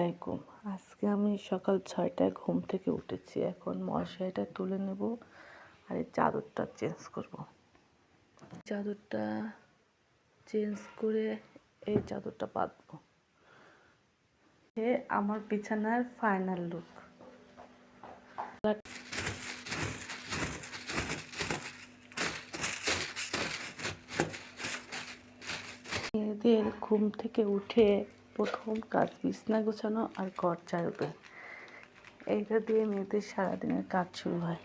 আলাইকুম। আজকে আমি সকাল 6টায় ঘুম থেকে উঠেছি। এখন মশারিটা তুলে নেব আর এই চাদরটা চেঞ্জ করব। চাদরটা চেঞ্জ করে এই চাদরটা পাতবো। আমার বিছানার ফাইনাল লুক। মেয়েদের ঘুম থেকে উঠে প্রথম কাজ বিছানা গোছানো আর ঘর ঝাড়ু দেওয়া। এইটা দিয়ে মেয়েদের সারাদিনের কাজ শুরু হয়।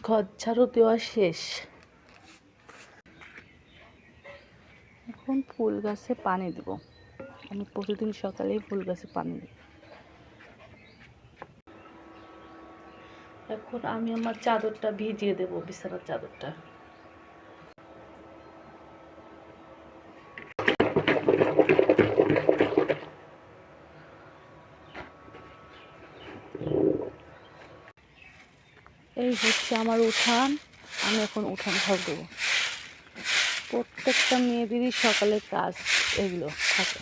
ঘর ঝাড়ু দেওয়া শেষ। এখন ফুল গাছে পানি দেব। আমি প্রতিদিন সকালেই ফুল গাছে পানি দিই। এখন আমি আমার চাদরটা ভিজিয়ে দেব, বিছানার চাদরটা। এই হচ্ছে আমার উঠান। আমি এখন উঠান ঝাড়ু দেবো। প্রত্যেকটা মেয়েদেরই সকালে কাজ এগুলো থাকে।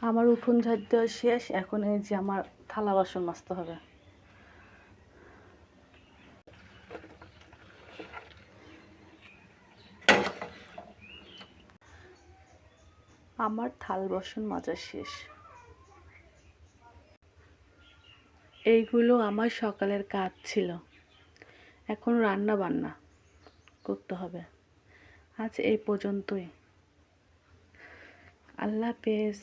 আমার উঠোন ঝাড় দেওয়া শেষ। এখন এই যে আমার থালা বাসন মাজতে হবে। আমার থাল বাসন মাজা শেষ। এইগুলো আমার সকালের কাজ ছিল। এখন রান্না বান্না করতে হবে। আজ এই পর্যন্তই। আল্লাহ হাফেজ।